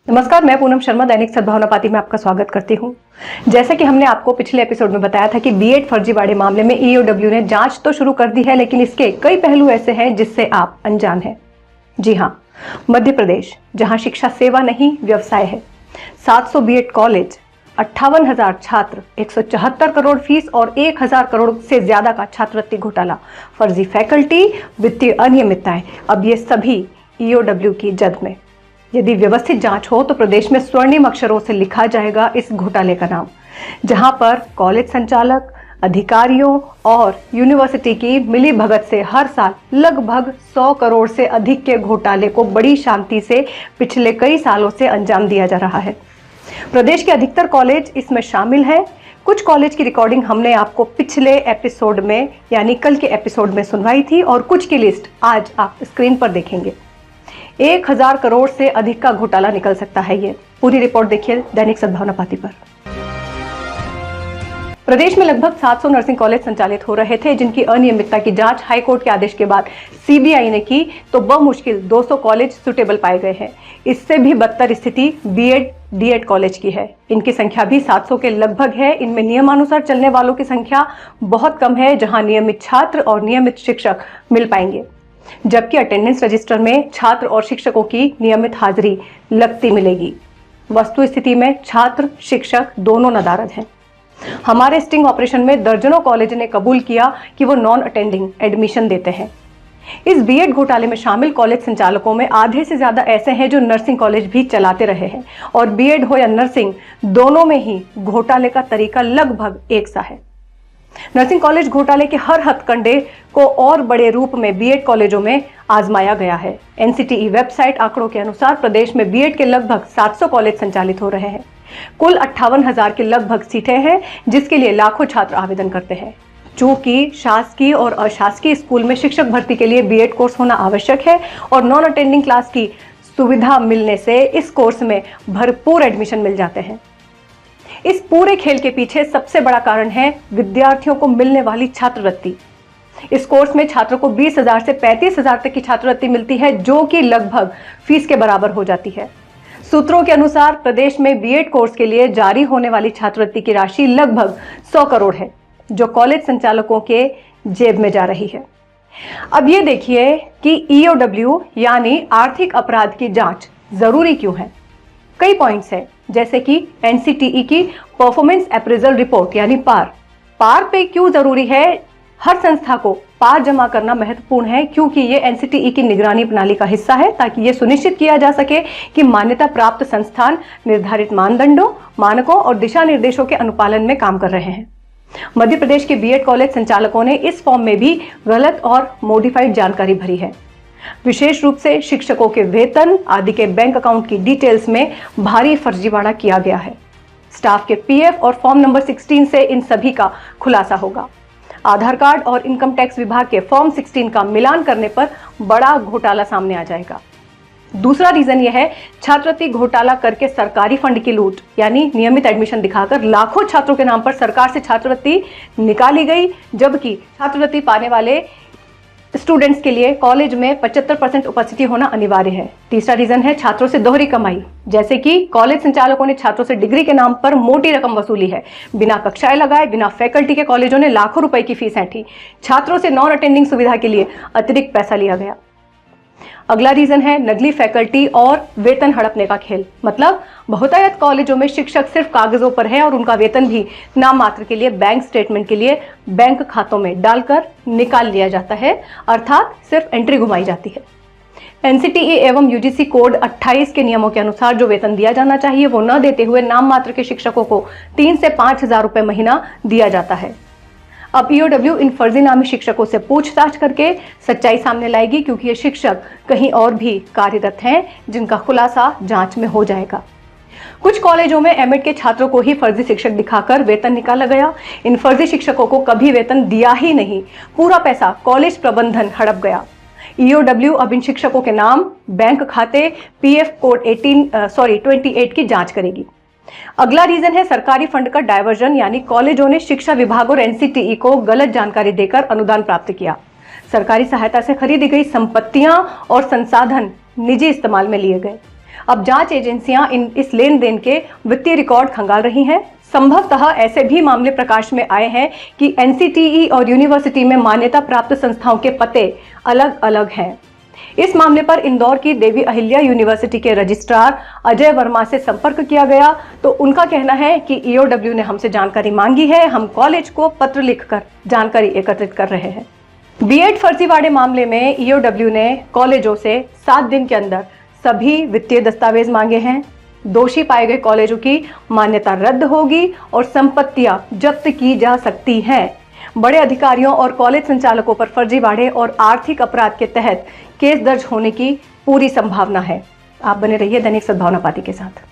नमस्कार, मैं पूनम शर्मा दैनिक सद्भावना पार्टी में आपका स्वागत करती हूं। जैसा कि हमने आपको पिछले एपिसोड में बताया था कि बीएड फर्जीवाड़े मामले में ईओडब्ल्यू ने जांच तो शुरू कर दी है, लेकिन इसके कई पहलू ऐसे हैं जिससे आप अनजान हैं। जी हां, मध्य प्रदेश, जहां शिक्षा सेवा नहीं व्यवसाय है, 700 बीएड कॉलेज, 58,000 छात्र, 174 करोड़ फीस और 1,000 करोड़ से ज्यादा का छात्रवृत्ति घोटाला, फर्जी फैकल्टी, वित्तीय अनियमितताएं, अब ये सभी ईओडब्ल्यू की जद में। यदि व्यवस्थित जांच हो तो प्रदेश में स्वर्णिम अक्षरों से लिखा जाएगा इस घोटाले का नाम, जहां पर कॉलेज संचालक, अधिकारियों और यूनिवर्सिटी की मिली भगत से हर साल लगभग 100 करोड़ से अधिक के घोटाले को बड़ी शांति से पिछले कई सालों से अंजाम दिया जा रहा है। प्रदेश के अधिकतर कॉलेज इसमें शामिल हैं। कुछ कॉलेज की रिकॉर्डिंग हमने आपको पिछले एपिसोड में यानी कल के एपिसोड में सुनवाई थी और कुछ की लिस्ट आज आप स्क्रीन पर देखेंगे। 1,000 करोड़ से अधिक का घोटाला निकल सकता है। ये पूरी रिपोर्ट देखिए दैनिक सद्भावना पार्टी पर। प्रदेश में लगभग 700 नर्सिंग कॉलेज संचालित हो रहे थे, जिनकी अनियमितता की जांच हाईकोर्ट के आदेश के बाद सीबीआई ने की तो बमुश्किल 200 कॉलेज सुटेबल पाए गए हैं। इससे भी बदतर स्थिति बीएड डीएड कॉलेज की है। इनकी संख्या भी 700 के लगभग है। इनमें नियमानुसार चलने वालों की संख्या बहुत कम है, जहां नियमित छात्र और नियमित शिक्षक मिल पाएंगे, जबकि अटेंडेंस रजिस्टर में छात्र और शिक्षकों की नियमित हाजिरी लगती मिलेगी। वस्तु स्थिति में छात्र शिक्षक दोनों नदारद हैं। हमारे स्टिंग ऑपरेशन में दर्जनों कॉलेज ने कबूल किया कि वो नॉन अटेंडिंग एडमिशन देते हैं। इस बीएड घोटाले में शामिल कॉलेज संचालकों में आधे से ज्यादा ऐसे हैं जो नर्सिंग कॉलेज भी चलाते रहे हैं, और बीएड हो या नर्सिंग, दोनों में ही घोटाले का तरीका लगभग एक सा है। नर्सिंग कॉलेज घोटाले के हर हथकंडे को और बड़े रूप में बीएड कॉलेजों में आजमाया गया है। एनसीटीई वेबसाइट आंकड़ों के अनुसार प्रदेश में बीएड के लगभग 700 कॉलेज संचालित हो रहे हैं। कुल 58,000 के लगभग सीटें हैं, जिसके लिए लाखों छात्र आवेदन करते हैं। चूंकि शासकीय और अशासकीय स्कूल में शिक्षक भर्ती के लिए बीएड कोर्स होना आवश्यक है और नॉन अटेंडिंग क्लास की सुविधा मिलने से इस कोर्स में भरपूर एडमिशन मिल जाते हैं। इस पूरे खेल के पीछे सबसे बड़ा कारण है विद्यार्थियों को मिलने वाली छात्रवृत्ति। इस कोर्स में छात्रों को 20,000 से 35,000 तक की छात्रवृत्ति मिलती है, जो कि लगभग फीस के बराबर हो जाती है। सूत्रों के अनुसार प्रदेश में बीएड कोर्स के लिए जारी होने वाली छात्रवृत्ति की राशि लगभग 100 करोड़ है, जो कॉलेज संचालकों के जेब में जा रही है। अब ये देखिए कि ईओडब्ल्यू यानी आर्थिक अपराध की जांच जरूरी क्यों है। कई पॉइंट्स हैं, जैसे कि एनसीटीई की परफॉर्मेंस अप्रेजल रिपोर्ट यानी पार पे क्यों जरूरी है। हर संस्था को पार जमा करना महत्वपूर्ण है, क्योंकि ये एनसीटीई की निगरानी प्रणाली का हिस्सा है, ताकि ये सुनिश्चित किया जा सके कि मान्यता प्राप्त संस्थान निर्धारित मानदंडों, मानकों और दिशा निर्देशों के अनुपालन में काम कर रहे हैं। मध्य प्रदेश के बीएड कॉलेज संचालकों ने इस फॉर्म में भी गलत और मॉडिफाइड जानकारी भरी है। विशेष रूप से शिक्षकों के वेतन आदि के बैंक अकाउंट की डिटेल्स में भारी फर्जीवाड़ा किया गया है। स्टाफ के पीएफ और फॉर्म नंबर 16 से इन सभी का खुलासा होगा। आधार कार्ड और इनकम टैक्स विभाग के फॉर्म 16 का मिलान करने पर बड़ा घोटाला सामने आ जाएगा। दूसरा रीजन यह है, छात्रवृत्ति घोटाला करके सरकारी फंड की लूट, यानी नियमित एडमिशन दिखाकर लाखों छात्रों के नाम पर सरकार से छात्रवृत्ति निकाली गई, जबकि छात्रवृत्ति पाने वाले स्टूडेंट्स के लिए कॉलेज में 75% उपस्थिति होना अनिवार्य है। तीसरा रीजन है छात्रों से दोहरी कमाई, जैसे कि कॉलेज संचालकों ने छात्रों से डिग्री के नाम पर मोटी रकम वसूली है। बिना कक्षाएं लगाए, बिना फैकल्टी के कॉलेजों ने लाखों रुपए की फीस ऐंठी। छात्रों से नॉन अटेंडिंग सुविधा के लिए अतिरिक्त पैसा लिया गया। अगला रीजन है नकली फैकल्टी और वेतन हड़पने का खेल। मतलब बहुतायत कॉलेजों में शिक्षक सिर्फ कागजों पर है और उनका वेतन भी नाम मात्र के लिए बैंक स्टेटमेंट के लिए बैंक खातों में डालकर निकाल लिया जाता है, अर्थात सिर्फ एंट्री घुमाई जाती है। एनसीटीई एवं यूजीसी कोड 28 के नियमों के अनुसार जो वेतन दिया जाना चाहिए वो न देते हुए नाम मात्र के शिक्षकों को 3 से 5,000 रुपए महीना दिया जाता है। अब ईओडब्ल्यू इन फर्जी नामी शिक्षकों से पूछताछ करके सच्चाई सामने लाएगी, क्योंकि ये शिक्षक कहीं और भी कार्यरत हैं, जिनका खुलासा जांच में हो जाएगा। कुछ कॉलेजों में एमएड के छात्रों को ही फर्जी शिक्षक दिखाकर वेतन निकाला गया। इन फर्जी शिक्षकों को कभी वेतन दिया ही नहीं, पूरा पैसा कॉलेज प्रबंधन हड़प गया। ईओडब्ल्यू अब इन शिक्षकों के नाम, बैंक खाते, पीएफ कोड 28 की जांच करेगी। अगला रीजन है सरकारी फंड का डायवर्जन, यानी कॉलेजों ने शिक्षा विभाग और एनसीटीई को गलत जानकारी देकर अनुदान प्राप्त किया। सरकारी सहायता से खरीदी गई संपत्तियां और संसाधन निजी इस्तेमाल में लिए गए। अब जांच एजेंसियां इस लेन देन के वित्तीय रिकॉर्ड खंगाल रही हैं। संभवतः ऐसे भी मामले प्रकाश में आए हैं कि एनसीटीई और यूनिवर्सिटी में मान्यता प्राप्त संस्थाओं के पते अलग अलग हैं। इस मामले पर इंदौर की देवी अहिल्या यूनिवर्सिटी के रजिस्ट्रार अजय वर्मा से संपर्क किया गया तो उनका कहना है कि ईओडब्ल्यू ने हमसे जानकारी मांगी है, हम कॉलेज को पत्र लिखकर जानकारी एकत्रित कर रहे हैं। बीएड फर्जीवाड़े मामले में ईओडब्ल्यू ने कॉलेजों से 7 दिन के अंदर सभी वित्तीय दस्तावेज मांगे हैं। दोषी पाए गए कॉलेजों की मान्यता रद्द होगी और संपत्तियां जब्त की जा सकती हैं। बड़े अधिकारियों और कॉलेज संचालकों पर फर्जीवाड़े और आर्थिक अपराध के तहत केस दर्ज होने की पूरी संभावना है। आप बने रहिए दैनिक सद्भावना पार्टी के साथ।